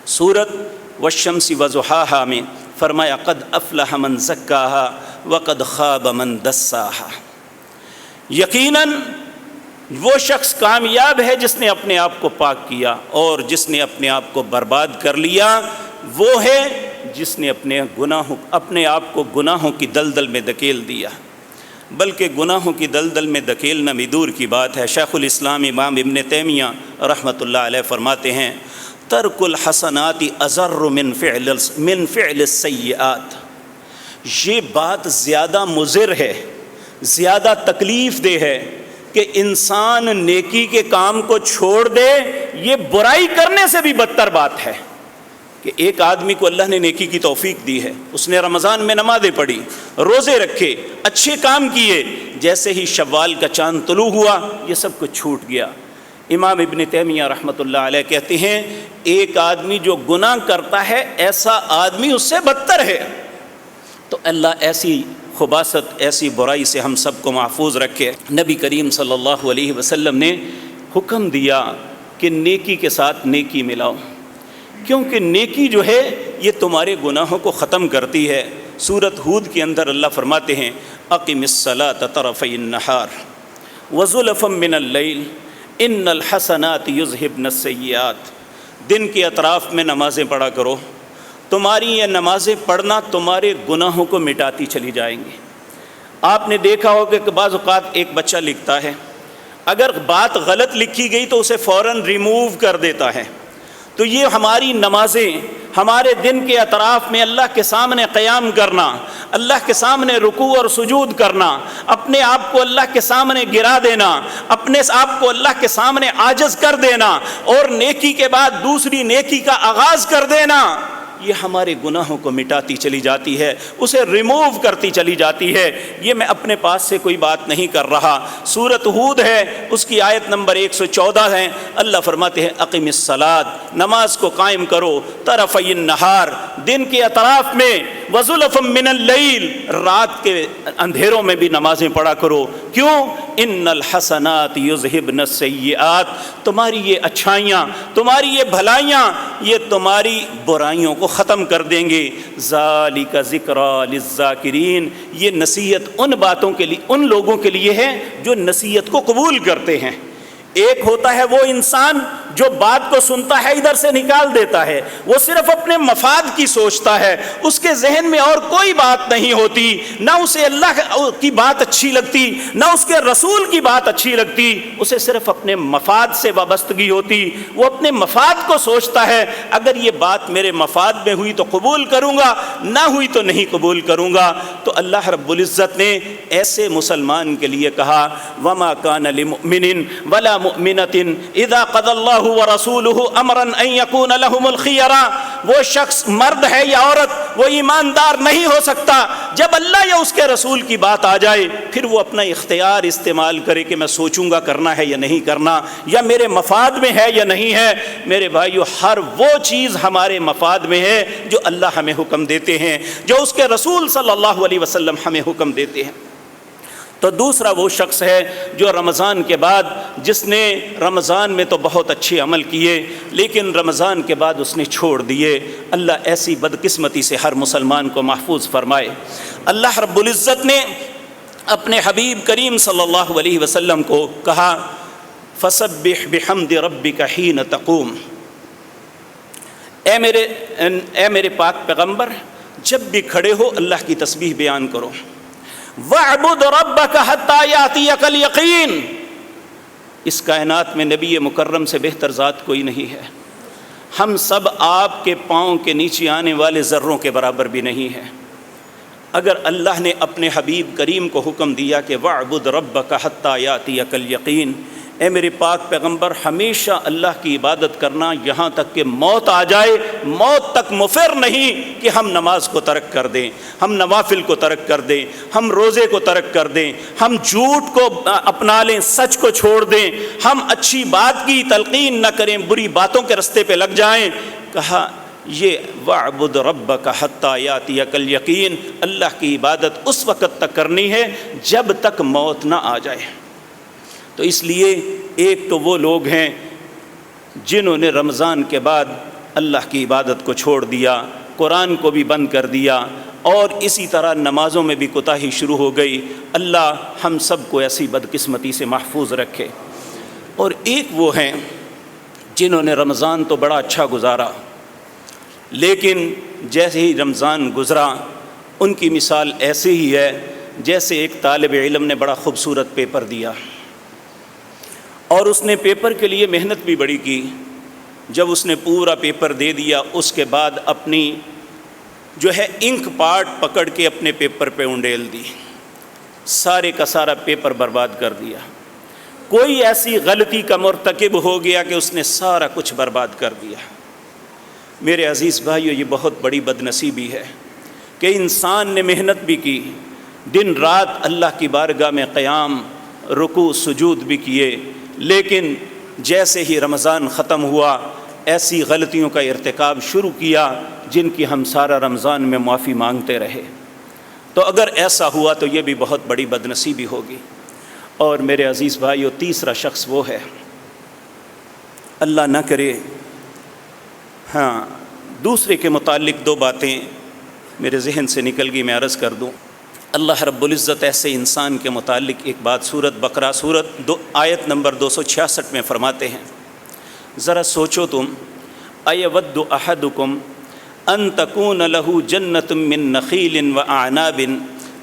سورۃ والشمس وضحاہا میں فرمایا قد افلح من زکاہا وقد خاب من دساہا، یقیناً وہ شخص کامیاب ہے جس نے اپنے آپ کو پاک کیا، اور جس نے اپنے آپ کو برباد کر لیا وہ ہے جس نے اپنے آپ کو گناہوں کی دلدل میں دھکیل دیا۔ بلکہ گناہوں کی دلدل میں دھکیلنا بھی دور کی بات ہے۔ شیخ الاسلام امام ابن تیمیہ رحمۃ اللہ علیہ فرماتے ہیں ترک الحسنات اضر من فعل السیئات، یہ بات زیادہ مضر ہے، زیادہ تکلیف دہ ہے کہ انسان نیکی کے کام کو چھوڑ دے، یہ برائی کرنے سے بھی بدتر بات ہے۔ کہ ایک آدمی کو اللہ نے نیکی کی توفیق دی ہے، اس نے رمضان میں نمازیں پڑھی، روزے رکھے، اچھے کام کیے، جیسے ہی شوال کا چاند طلوع ہوا یہ سب کچھ چھوٹ گیا۔ امام ابن تیمیہ رحمۃ اللہ علیہ کہتے ہیں ایک آدمی جو گناہ کرتا ہے ایسا آدمی اس سے بدتر ہے۔ تو اللہ ایسی خباثت، ایسی برائی سے ہم سب کو محفوظ رکھے۔ نبی کریم صلی اللہ علیہ وسلم نے حکم دیا کہ نیکی کے ساتھ نیکی ملاؤ، کیونکہ نیکی جو ہے یہ تمہارے گناہوں کو ختم کرتی ہے۔ سورۃ ہود کے اندر اللہ فرماتے ہیں اقم الصلاۃ طرفی النہار وزلفا من اللیل ان الحسنات یذہبن السیئات، دن کے اطراف میں نمازیں پڑھا کرو، تمہاری یہ نمازیں پڑھنا تمہارے گناہوں کو مٹاتی چلی جائیں گی۔ آپ نے دیکھا ہوگا کہ بعض اوقات ایک بچہ لکھتا ہے، اگر بات غلط لکھی گئی تو اسے فوراً ریموو کر دیتا ہے۔ تو یہ ہماری نمازیں، ہمارے دن کے اطراف میں اللہ کے سامنے قیام کرنا، اللہ کے سامنے رکوع اور سجود کرنا، اپنے آپ کو اللہ کے سامنے گرا دینا، اپنے آپ کو اللہ کے سامنے عاجز کر دینا، اور نیکی کے بعد دوسری نیکی کا آغاز کر دینا، یہ ہمارے گناہوں کو مٹاتی چلی جاتی ہے، اسے ریموو کرتی چلی جاتی ہے۔ یہ میں اپنے پاس سے کوئی بات نہیں کر رہا، سورۃ ہود ہے، اس کی آیت نمبر 114 ہے۔ اللہ فرماتے ہیں اقم الصلاۃ، نماز کو قائم کرو، طرفی النہار، دن کے اطراف میں، وزلفا من اللیل، رات کے اندھیروں میں بھی نمازیں پڑھا کرو۔ کیوں؟ ان الحسنات یذہبن السیئات، تمہاری یہ اچھائیاں، تمہاری یہ بھلائیاں، یہ تمہاری برائیوں کو ختم کر دیں گے۔ ذالک ذکریٰ للذاکرین، یہ نصیحت ان باتوں کے لیے، ان لوگوں کے لیے ہے جو نصیحت کو قبول کرتے ہیں۔ ایک ہوتا ہے وہ انسان جو بات کو سنتا ہے ادھر سے نکال دیتا ہے، وہ صرف اپنے مفاد کی سوچتا ہے، اس کے ذہن میں اور کوئی بات نہیں ہوتی، نہ اسے اللہ کی بات اچھی لگتی، نہ اس کے رسول کی بات اچھی لگتی، اسے صرف اپنے مفاد سے وابستگی ہوتی، وہ اپنے مفاد کو سوچتا ہے، اگر یہ بات میرے مفاد میں ہوئی تو قبول کروں گا، نہ ہوئی تو نہیں قبول کروں گا۔ تو اللہ رب العزت نے ایسے مسلمان کے لیے کہا وما کان لمؤمن ولا مؤمنۃ اذا قضى اللہ ورسولہ امرا ان یکون لهم الخیرہ، وہ شخص مرد ہے یا عورت، وہ ایماندار نہیں ہو سکتا جب اللہ یا اس کے رسول کی بات آ جائے پھر وہ اپنا اختیار استعمال کرے کہ میں سوچوں گا کرنا ہے یا نہیں کرنا، یا میرے مفاد میں ہے یا نہیں ہے۔ میرے بھائیو، ہر وہ چیز ہمارے مفاد میں ہے جو اللہ ہمیں حکم دیتے ہیں، جو اس کے رسول صلی اللہ علیہ وسلم ہمیں حکم دیتے ہیں۔ تو دوسرا وہ شخص ہے جو رمضان کے بعد، جس نے رمضان میں تو بہت اچھے عمل کیے لیکن رمضان کے بعد اس نے چھوڑ دیے۔ اللہ ایسی بدقسمتی سے ہر مسلمان کو محفوظ فرمائے۔ اللہ رب العزت نے اپنے حبیب کریم صلی اللہ علیہ وسلم کو کہا فسبح بحمد ربک حین تقوم، اے میرے پاک پیغمبر، جب بھی کھڑے ہو اللہ کی تسبیح بیان کرو۔ وَاعْبُدْ رَبَّكَ حَتَّى يَأْتِيَكَ الْيَقِينُ، اس کائنات میں نبی مکرم سے بہتر ذات کوئی نہیں ہے۔ ہم سب آپ کے پاؤں کے نیچے آنے والے ذروں کے برابر بھی نہیں ہیں۔ اگر اللہ نے اپنے حبیب کریم کو حکم دیا کہ وَاعْبُدْ رَبَّكَ حَتَّى يَأْتِيَكَ الْيَقِينُ، اے میرے پاک پیغمبر ہمیشہ اللہ کی عبادت کرنا یہاں تک کہ موت آ جائے، موت تک مفر نہیں کہ ہم نماز کو ترک کر دیں، ہم نوافل کو ترک کر دیں، ہم روزے کو ترک کر دیں، ہم جھوٹ کو اپنا لیں، سچ کو چھوڑ دیں، ہم اچھی بات کی تلقین نہ کریں، بری باتوں کے رستے پہ لگ جائیں۔ کہا یہ وَاعْبُدْ رَبَّكَ حَتَّى يَأْتِيَكَ الْيَقِينُ، اللہ کی عبادت اس وقت تک کرنی ہے جب تک موت نہ آ جائے۔ تو اس لیے ایک تو وہ لوگ ہیں جنہوں نے رمضان کے بعد اللہ کی عبادت کو چھوڑ دیا، قرآن کو بھی بند کر دیا، اور اسی طرح نمازوں میں بھی کوتاہی شروع ہو گئی۔ اللہ ہم سب کو ایسی بدقسمتی سے محفوظ رکھے۔ اور ایک وہ ہیں جنہوں نے رمضان تو بڑا اچھا گزارا، لیکن جیسے ہی رمضان گزرا ان کی مثال ایسے ہی ہے جیسے ایک طالب علم نے بڑا خوبصورت پیپر دیا، اور اس نے پیپر کے لیے محنت بھی بڑی کی۔ جب اس نے پورا پیپر دے دیا، اس کے بعد اپنی انک پارٹ پکڑ کے اپنے پیپر پہ انڈیل دی، سارے کا سارا پیپر برباد کر دیا۔ کوئی ایسی غلطی کا مرتکب ہو گیا کہ اس نے سارا کچھ برباد کر دیا۔ میرے عزیز بھائیو، یہ بہت بڑی بدنصیبی ہے کہ انسان نے محنت بھی کی، دن رات اللہ کی بارگاہ میں قیام، رکوع، سجود بھی کیے، لیکن جیسے ہی رمضان ختم ہوا ایسی غلطیوں کا ارتکاب شروع کیا جن کی ہم سارا رمضان میں معافی مانگتے رہے۔ تو اگر ایسا ہوا تو یہ بھی بہت بڑی بدنصیبی ہوگی۔ اور میرے عزیز بھائیو، تیسرا شخص وہ ہے، اللہ نہ کرے، دوسرے کے متعلق دو باتیں میرے ذہن سے نکل گئی، میں عرض کر دوں۔ اللہ رب العزت ایسے انسان کے متعلق ایک بات سورۃ بقرہ آیت نمبر 266 میں فرماتے ہیں، ذرا سوچو تم، ایود احدکم ان تکون لہ جنۃ من نخیل واعناب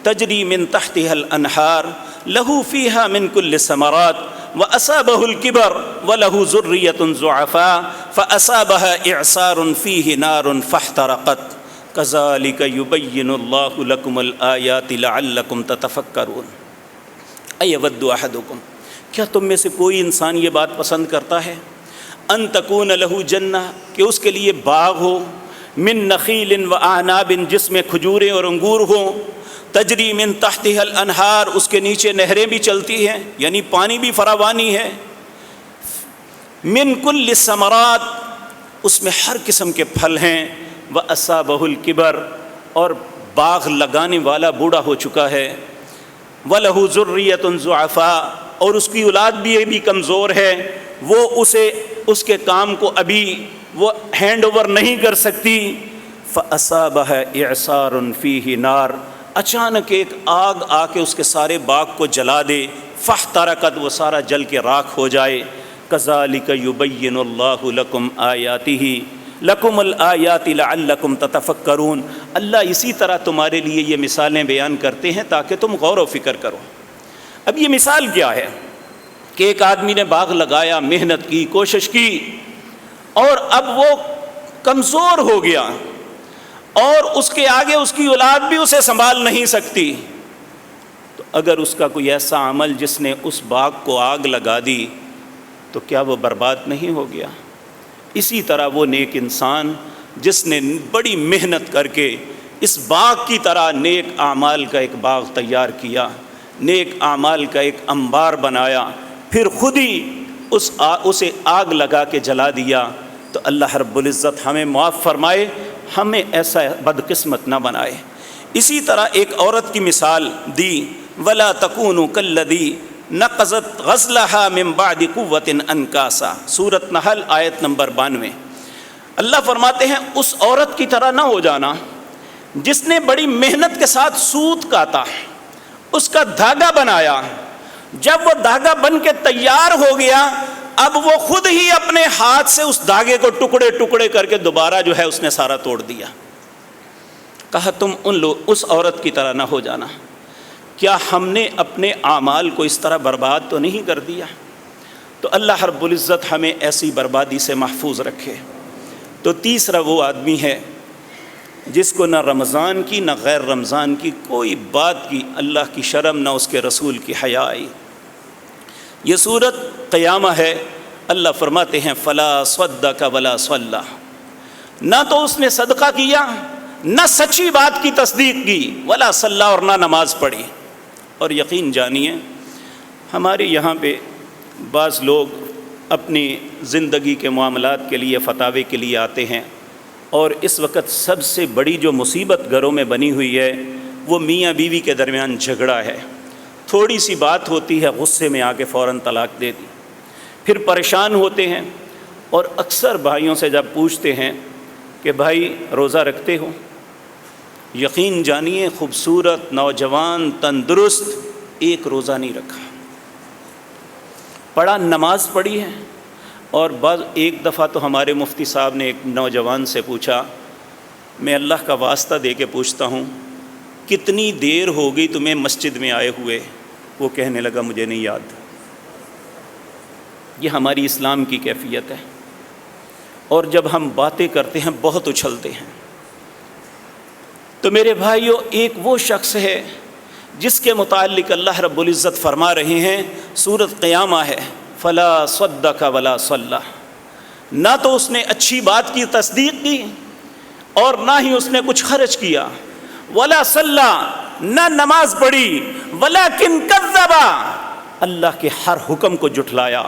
تجری من تحتها الانہار لہ فیہا من کل الثمرات وَأَصَابَهُ الْكِبَرُ وَلَهُ ذُرِّيَّةٌ ضُعَفَاءُ فَأَصَابَهَا إِعْصَارٌ فِيهِ نَارٌ فَاحْتَرَقَتْ كَذَلِكَ يُبَيِّنُ اللَّهُ لَكُمُ الْآيَاتِ لَعَلَّكُمْ تَتَفَكَّرُونَ۔ أَيَوَدُّ أَحَدُكُمْ، کیا تم میں سے کوئی انسان یہ بات پسند کرتا ہے، ان تکون لہ جنہ، کہ اس کے لیے باغ ہو، من نخیل واعناب، جس میں کھجوریں اور انگور ہوں، تجری من تحتها الانہار، اس کے نیچے نہریں بھی چلتی ہیں، یعنی پانی بھی فراوانی ہے، من کل الثمرات، اس میں ہر قسم کے پھل ہیں، وَأَصَابَهُ الْكِبَرُ، اور باغ لگانے والا بوڑھا ہو چکا ہے، وَلَهُ ذُرِّيَّةٌ ضُعَفَاءُ، اور اس کی اولاد بھی کمزور ہے، وہ اس کے کام کو ابھی وہ ہینڈ اوور نہیں کر سکتی۔ فَأَصَابَهَا إِعْصَارٌ فِيهِ نَارٌ، اچانک ایک آگ آ کے اس کے سارے باغ کو جلا دے، فاحترقت، وہ سارا جل کے راکھ ہو جائے۔ کذالک یبین اللہ لکم آیاتہ لکم الآیات لعلکم تتفکرون، اللہ اسی طرح تمہارے لیے یہ مثالیں بیان کرتے ہیں تاکہ تم غور و فکر کرو۔ اب یہ مثال کیا ہے کہ ایک آدمی نے باغ لگایا، محنت کی، کوشش کی، اور اب وہ کمزور ہو گیا اور اس کے آگے اس کی اولاد بھی اسے سنبھال نہیں سکتی، تو اگر اس کا کوئی ایسا عمل جس نے اس باغ کو آگ لگا دی تو کیا وہ برباد نہیں ہو گیا؟ اسی طرح وہ نیک انسان جس نے بڑی محنت کر کے اس باغ کی طرح نیک اعمال کا ایک باغ تیار کیا، نیک اعمال کا ایک انبار بنایا، پھر خود ہی اسے آگ لگا کے جلا دیا، تو اللہ رب العزت ہمیں معاف فرمائے، ہمیں ایسا بدقسمت نہ بنائے۔ اسی طرح ایک عورت کی مثال دی، وَلَا تَكُونُوا كَالَّذِي نَقَضَتْ غَزْلَهَا مِن بَعْدِ قُوَّةٍ أَنْكَاسًا، سورۃ نحل آیت نمبر 92۔ اللہ فرماتے ہیں اس عورت کی طرح نہ ہو جانا جس نے بڑی محنت کے ساتھ سوت کاتا، اس کا دھاگا بنایا، جب وہ دھاگا بن کے تیار ہو گیا، اب وہ خود ہی اپنے ہاتھ سے اس دھاگے کو ٹکڑے ٹکڑے کر کے دوبارہ اس نے سارا توڑ دیا۔ کہا تم اس عورت کی طرح نہ ہو جانا۔ کیا ہم نے اپنے اعمال کو اس طرح برباد تو نہیں کر دیا؟ تو اللہ رب العزت ہمیں ایسی بربادی سے محفوظ رکھے۔ تو تیسرا وہ آدمی ہے جس کو نہ رمضان کی نہ غیر رمضان کی کوئی بات کی اللہ کی شرم، نہ اس کے رسول کی حیا آئی۔ یہ سورت قیامہ ہے۔ اللہ فرماتے ہیں فلا صدق ولا صلی، نہ تو اس نے صدقہ کیا، نہ سچی بات کی تصدیق کی، ولا صلی، اور نہ نماز پڑھی۔ اور یقین جانیے ہمارے یہاں پہ بعض لوگ اپنی زندگی کے معاملات کے لیے فتاوے کے لیے آتے ہیں، اور اس وقت سب سے بڑی جو مصیبت گھروں میں بنی ہوئی ہے وہ میاں بیوی کے درمیان جھگڑا ہے۔ تھوڑی سی بات ہوتی ہے، غصے میں آ کے فوراً طلاق دے دی، پھر پریشان ہوتے ہیں، اور اکثر بھائیوں سے جب پوچھتے ہیں کہ بھائی روزہ رکھتے ہو، یقین جانیے خوبصورت نوجوان تندرست ایک روزہ نہیں رکھا، پڑھا نماز پڑھی ہے۔ اور بعض ایک دفعہ تو ہمارے مفتی صاحب نے ایک نوجوان سے پوچھا، میں اللہ کا واسطہ دے کے پوچھتا ہوں کتنی دیر ہو گئی تمہیں مسجد میں آئے ہوئے؟ وہ کہنے لگا مجھے نہیں یاد۔ یہ ہماری اسلام کی کیفیت ہے، اور جب ہم باتیں کرتے ہیں بہت اچھلتے ہیں۔ تو میرے بھائیوں، ایک وہ شخص ہے جس کے متعلق اللہ رب العزت فرما رہے ہیں، سورۃ قیامہ ہے، فلا صدق ولا صلی، نہ تو اس نے اچھی بات کی تصدیق کی اور نہ ہی اس نے کچھ خرچ کیا، ولا صلی، نہ نماز پڑھی، ولکن کذب، اللہ کے ہر حکم کو جھٹلایا،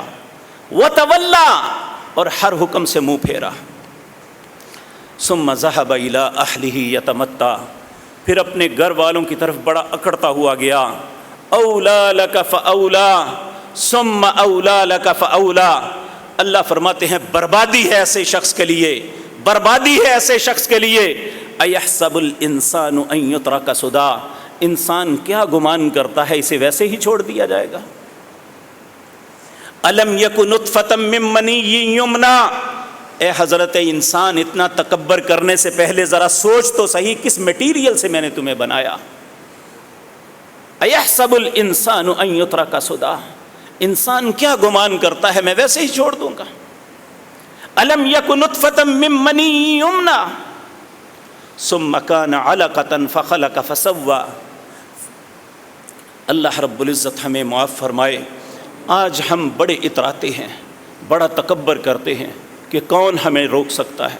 وتولی، اور ہر حکم سے منہ پھیرا، ثم ذهب الى اهله يتمتع، پھر اپنے گھر والوں کی طرف بڑا اکڑتا ہوا گیا، اولا لک فاولا ثم اولا لک فاولا۔ اللہ فرماتے ہیں بربادی ہے ایسے شخص کے لیے، بربادی ہے ایسے شخص کے لیے، ایحسب الانسان ان یترک سدی، انسان کیا گمان کرتا ہے اسے ویسے ہی چھوڑ دیا جائے گا؟ الم یک نطفۃ من منی یمنی، اے حضرت انسان اتنا تکبر کرنے سے پہلے ذرا سوچ تو صحیح کس میٹیریل سے میں نے تمہیں بنایا۔ ایحسب الانسان ان یترک سدی، انسان کیا گمان کرتا ہے میں ویسے ہی چھوڑ دوں گا۔ الم یک نطفۃ من منی یمنی ثم کان علقۃ فخلق فسوی۔ اللہ رب العزت ہمیں معاف فرمائے، آج ہم بڑے اتراتے ہیں، بڑا تکبر کرتے ہیں کہ کون ہمیں روک سکتا ہے،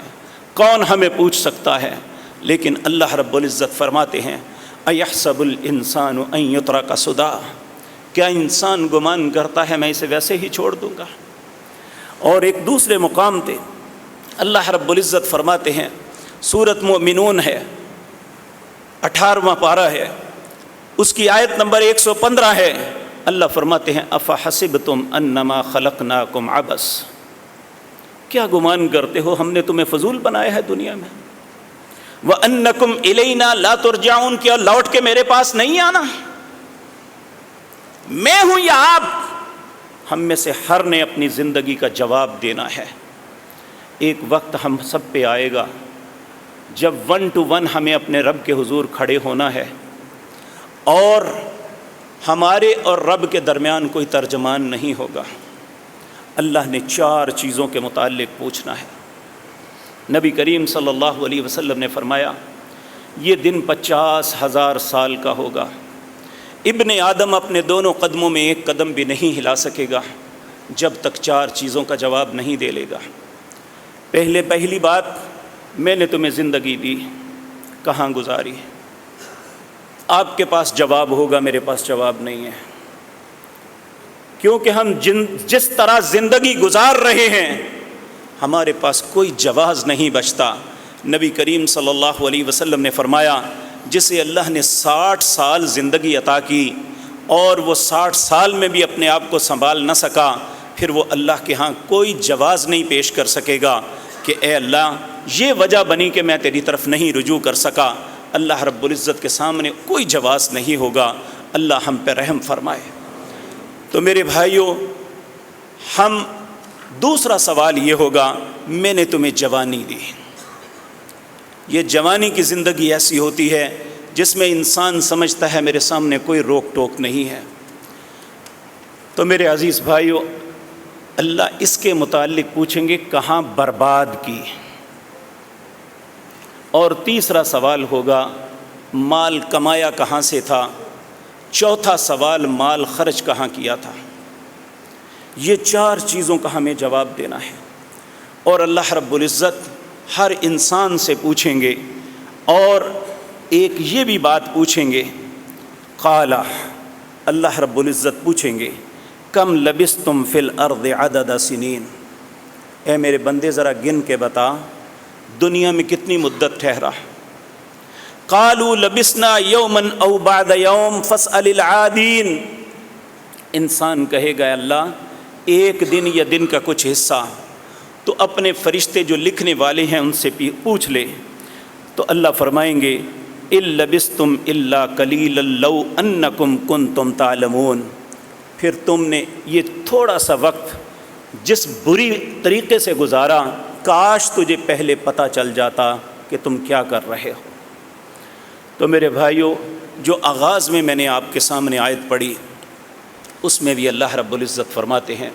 کون ہمیں پوچھ سکتا ہے، لیکن اللہ رب العزت فرماتے ہیں ایحسب الانسان ان یترک سدی، کیا انسان گمان کرتا ہے میں اسے ویسے ہی چھوڑ دوں گا؟ اور ایک دوسرے مقام پہ اللہ رب العزت فرماتے ہیں، سورۃ مومنون ہے، 18واں پارہ ہے، اس کی آیت نمبر 115 ہے، اللہ فرماتے ہیں افحسبتم انما خلقناکم عبث، کیا گمان کرتے ہو ہم نے تمہیں فضول بنایا ہے دنیا میں؟ وَأَنَّكُمْ إِلَيْنَا لَا تُرْجَعُونَ، کیا لوٹ کے میرے پاس نہیں آنا؟ میں ہوں یا آپ؟ ہم میں سے ہر نے اپنی زندگی کا جواب دینا ہے۔ ایک وقت ہم سب پہ آئے گا جب 1 to 1 ہمیں اپنے رب کے حضور کھڑے ہونا ہے، اور ہمارے اور رب کے درمیان کوئی ترجمان نہیں ہوگا۔ اللہ نے 4 چیزوں کے متعلق پوچھنا ہے۔ نبی کریم صلی اللہ علیہ وسلم نے فرمایا یہ دن 50,000 سال کا ہوگا، ابن آدم اپنے دونوں قدموں میں ایک قدم بھی نہیں ہلا سکے گا جب تک 4 چیزوں کا جواب نہیں دے لے گا۔ پہلی بات، میں نے تمہیں زندگی دی، کہاں گزاری؟ آپ کے پاس جواب ہوگا، میرے پاس جواب نہیں ہے، کیونکہ ہم جس طرح زندگی گزار رہے ہیں ہمارے پاس کوئی جواز نہیں بچتا۔ نبی کریم صلی اللہ علیہ وسلم نے فرمایا جسے اللہ نے 60 سال زندگی عطا کی اور وہ 60 سال میں بھی اپنے آپ کو سنبھال نہ سکا، پھر وہ اللہ کے ہاں کوئی جواز نہیں پیش کر سکے گا کہ اے اللہ یہ وجہ بنی کہ میں تیری طرف نہیں رجوع کر سکا۔ اللہ رب العزت کے سامنے کوئی جواز نہیں ہوگا۔ اللہ ہم پہ رحم فرمائے۔ تو میرے بھائیوں، ہم دوسرا سوال یہ ہوگا، میں نے تمہیں جوانی دی۔ یہ جوانی کی زندگی ایسی ہوتی ہے جس میں انسان سمجھتا ہے میرے سامنے کوئی روک ٹوک نہیں ہے۔ تو میرے عزیز بھائیوں، اللہ اس کے متعلق پوچھیں گے کہاں برباد کی، اور تیسرا سوال ہوگا مال کمایا کہاں سے تھا، چوتھا سوال مال خرچ کہاں کیا تھا۔ یہ 4 چیزوں کا ہمیں جواب دینا ہے، اور اللہ رب العزت ہر انسان سے پوچھیں گے، اور ایک یہ بھی بات پوچھیں گے، قال، اللہ رب العزت پوچھیں گے، کم لبثتم فی الارض عدد سنین، اے میرے بندے ذرا گن کے بتا دنیا میں کتنی مدت ٹھہرا؟ قالوا لبثنا یوما او بعد یوم فاسأل العادین، انسان کہے گا اللہ ایک دن یا دن کا کچھ حصہ، تو اپنے فرشتے جو لکھنے والے ہیں ان سے پوچھ لے، تو اللہ فرمائیں گے اِن لبثتم الا قلیلا لو انکم کنتم تعلمون، پھر تم نے یہ تھوڑا سا وقت جس بری طریقے سے گزارا، کاش تجھے پہلے پتہ چل جاتا کہ تم کیا کر رہے ہو۔ تو میرے بھائیوں، جو آغاز میں نے آپ کے سامنے آیت پڑھی، اس میں بھی اللہ رب العزت فرماتے ہیں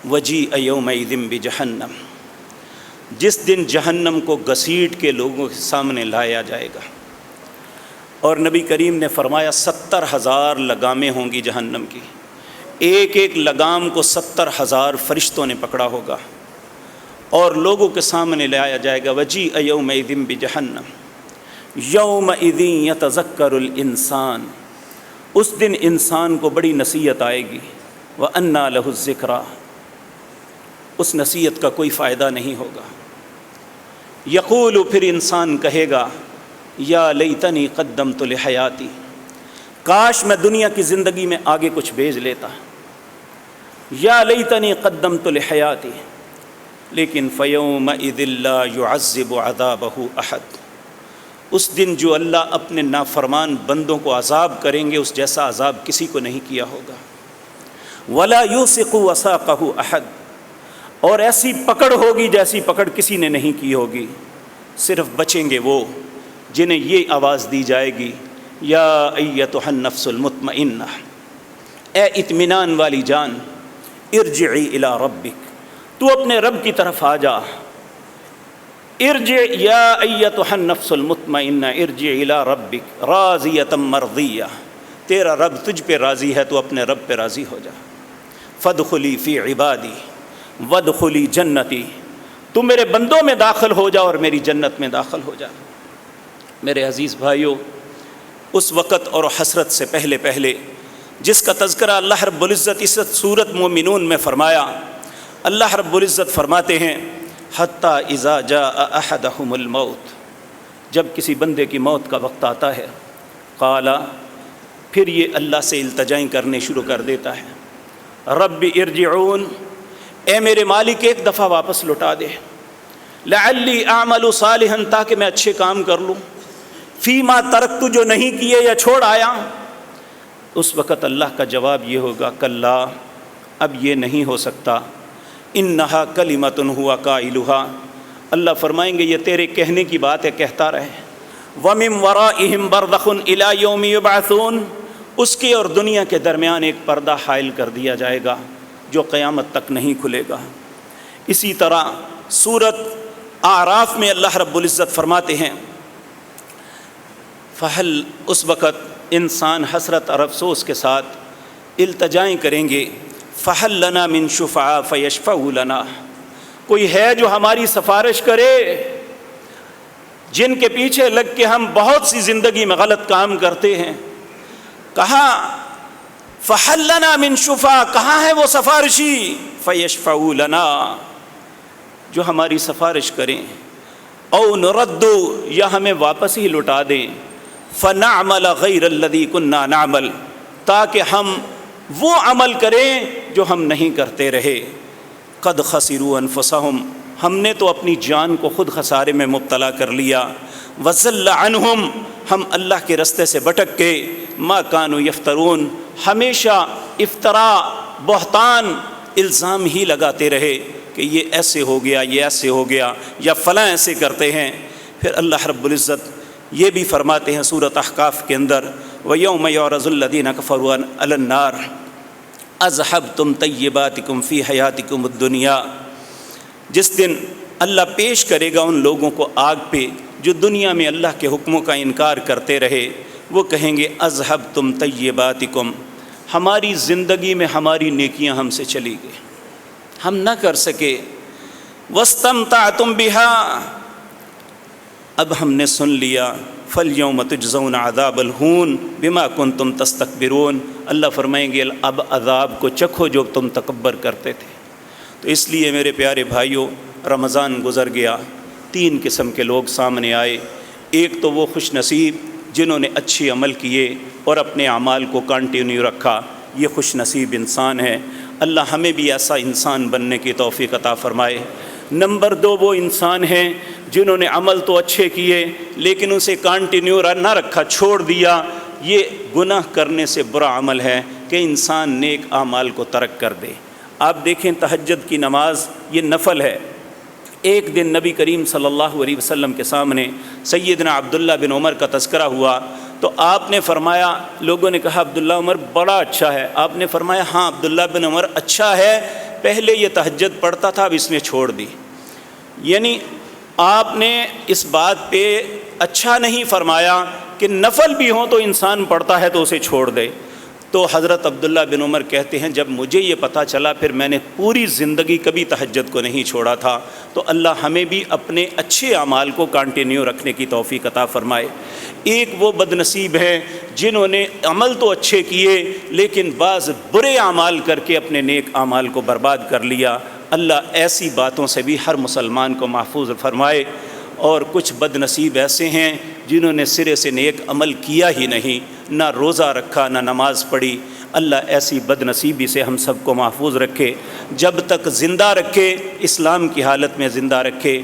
وَجِیءَ یَوْمَئِذٍ بِجَہَنَّمَ، جس دن جہنم کو گھسیٹ کے لوگوں کے سامنے لایا جائے گا، اور نبی کریم نے فرمایا 70,000 لگامیں ہوں گی جہنم کی، ایک ایک لگام کو 70,000 فرشتوں نے پکڑا ہوگا، اور لوگوں کے سامنے لایا جائے گا وَجِیءَ یَوْمَئِذٍ بِجَہَنَّمَ یومئذ یتذکر الانسان، اس دن انسان کو بڑی نصیحت آئے گی، وَأَنَّىٰ لَهُ الذِّکریٰ، اس نصیحت کا کوئی فائدہ نہیں ہوگا۔ یقول، پھر انسان کہے گا یا لیتنی قدمت لحیاتی، کاش میں دنیا کی زندگی میں آگے کچھ بھیج لیتا، یا لیتنی قدمت لحیاتی، لیکن فیومئذ لا یعذب عذابہ احد، اس دن جو اللہ اپنے نافرمان بندوں کو عذاب کریں گے اس جیسا عذاب کسی کو نہیں کیا ہوگا، ولا یوثق وثاقہ احد، اور ایسی پکڑ ہوگی جیسی پکڑ کسی نے نہیں کی ہوگی، صرف بچیں گے وہ جنہیں یہ آواز دی جائے گی یا ایتھا النفس المطمئنہ، اے اطمینان والی جان، ارجعی الی ربک، تو اپنے رب کی طرف آ جا، ارجع یا ایتھا النفس المطمئنہ ارجع الی ربک راضیۃ مرضیہ، تیرا رب تجھ پہ راضی ہے، تو اپنے رب پہ راضی ہو جا، فادخلی فی عبادی وادخلی جنتی، تو میرے بندوں میں داخل ہو جا اور میری جنت میں داخل ہو جا۔ میرے عزیز بھائیوں، اس وقت اور حسرت سے پہلے جس کا تذکرہ اللہ رب العزت اس سورت مومنون میں فرمایا، اللہ رب العزت فرماتے ہیں حتیٰ اذا جاء احدہم الموت، جب کسی بندے کی موت کا وقت آتا ہے، قال، پھر یہ اللہ سے التجائیں کرنے شروع کر دیتا ہے، رب ارجعون، اے میرے مالک ایک دفعہ واپس لوٹا دے، لعلی اعمل صالحا، تاکہ میں اچھے کام کر لوں، فیما ترکت، جو نہیں کیے یا چھوڑ آیا۔ اس وقت اللہ کا جواب یہ ہوگا کلا، اب یہ نہیں ہو سکتا، انہا کلمۃ ہوا قائلھا، اللہ فرمائیں گے یہ تیرے کہنے کی بات ہے، کہتا رہے، ومن ورائہم برزخ الی یوم یبعثون، اس کے اور دنیا کے درمیان ایک پردہ حائل کر دیا جائے گا جو قیامت تک نہیں کھلے گا۔ اسی طرح سورت اعراف میں اللہ رب العزت فرماتے ہیں فہل، اس وقت انسان حسرت اور افسوس کے ساتھ التجائیں کریں گے، فہل لنا من شفعاء فیشفعوا لنا، کوئی ہے جو ہماری سفارش کرے، جن کے پیچھے لگ کے ہم بہت سی زندگی میں غلط کام کرتے ہیں، کہاں فہل لنا من شفعاء، کہاں ہے وہ سفارشی، فیشفعوا لنا، جو ہماری سفارش کریں، او نرد، یا ہمیں واپس ہی لوٹا دیں، فنعمل غیر الذی کنا نعمل، تاکہ ہم وہ عمل کریں جو ہم نہیں کرتے رہے، قد خسروا انفسہم، ہم نے تو اپنی جان کو خود خسارے میں مبتلا کر لیا، وضل عنہم، ہم اللہ کے رستے سے بھٹک کے، ما کانوا یفترون، ہمیشہ افطرا، بہتان، الزام ہی لگاتے رہے کہ یہ ایسے ہو گیا، یہ ایسے ہو گیا، یا فلاں ایسے کرتے ہیں۔ پھر اللہ رب العزت یہ بھی فرماتے ہیں سورۃ احقاف کے اندر، وَيَوْمَ يُعْرَضُ الَّذِينَ كَفَرُوا عَلَى النَّارِ اذهبتم طیباتکم فی حیاتکم الدنیا، جس دن اللہ پیش کرے گا ان لوگوں کو آگ پہ جو دنیا میں اللہ کے حکموں کا انکار کرتے رہے، وہ کہیں گے اذهبتم طیباتکم، ہماری زندگی میں ہماری نیکیاں ہم سے چلی گئی، ہم نہ کر سکے۔ وَاسْتَمْتَعْتُمْ بِهَا، اب ہم نے سن لیا، فَالْيَوْمَ تُجْزَوْنَ عَذَابَ الْهُونِ بِمَا كُنْتُمْ تَسْتَكْبِرُونَ، اللہ فرمائیں گے اب عذاب کو چکھو جو تم تکبر کرتے تھے۔ تو اس لیے میرے پیارے بھائیوں، رمضان گزر گیا، 3 قسم کے لوگ سامنے آئے۔ ایک تو وہ خوش نصیب جنہوں نے اچھے عمل کیے اور اپنے اعمال کو کنٹینیو رکھا، یہ خوش نصیب انسان ہے، اللہ ہمیں بھی ایسا انسان بننے کی توفیق عطا فرمائے۔ نمبر 2 وہ انسان ہیں جنہوں نے عمل تو اچھے کیے لیکن اسے کنٹینیو نہ رکھا، چھوڑ دیا۔ یہ گناہ کرنے سے برا عمل ہے کہ انسان نیک اعمال کو ترک کر دے۔ آپ دیکھیں تہجد کی نماز یہ نفل ہے۔ ایک دن نبی کریم صلی اللہ علیہ وسلم کے سامنے سیدنا عبداللہ بن عمر کا تذکرہ ہوا تو آپ نے فرمایا، لوگوں نے کہا عبداللہ عمر بڑا اچھا ہے، آپ نے فرمایا ہاں عبداللہ بن عمر اچھا ہے، پہلے یہ تہجد پڑھتا تھا اب اس نے چھوڑ دی۔ یعنی آپ نے اس بات پہ اچھا نہیں فرمایا کہ نفل بھی ہوں تو انسان پڑھتا ہے تو اسے چھوڑ دے۔ تو حضرت عبداللہ بن عمر کہتے ہیں جب مجھے یہ پتہ چلا پھر میں نے پوری زندگی کبھی تہجد کو نہیں چھوڑا تھا۔ تو اللہ ہمیں بھی اپنے اچھے اعمال کو کنٹینیو رکھنے کی توفیق عطا فرمائے۔ ایک وہ بد نصیب ہیں جنہوں نے عمل تو اچھے کیے لیکن بعض برے اعمال کر کے اپنے نیک اعمال کو برباد کر لیا۔ اللہ ایسی باتوں سے بھی ہر مسلمان کو محفوظ فرمائے۔ اور کچھ بد نصیب ایسے ہیں جنہوں نے سرے سے نیک عمل کیا ہی نہیں، نہ روزہ رکھا نہ نماز پڑھی۔ اللہ ایسی بد نصیبی سے ہم سب کو محفوظ رکھے، جب تک زندہ رکھے، اسلام کی حالت میں زندہ رکھے،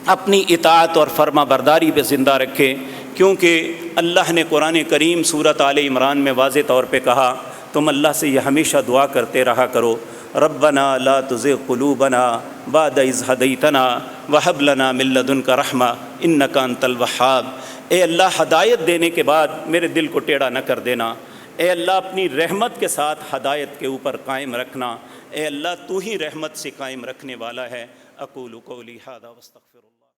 اپنی اطاعت اور فرما برداری پہ زندہ رکھے، کیونکہ اللہ نے قرآن کریم سورۃ آل عمران میں واضح طور پہ کہا تم اللہ سے یہ ہمیشہ دعا کرتے رہا کرو، ربنا لا تزغ قلوبنا بعد اذ ہدیتنا وہب لنا من لدنک رحمہ انک انت الوہاب۔ اے اللہ ہدایت دینے کے بعد میرے دل کو ٹیڑھا نہ کر دینا، اے اللہ اپنی رحمت کے ساتھ ہدایت کے اوپر قائم رکھنا، اے اللہ تو ہی رحمت سے قائم رکھنے والا ہے۔ اقول قولی ھذا واستغفر اللہ۔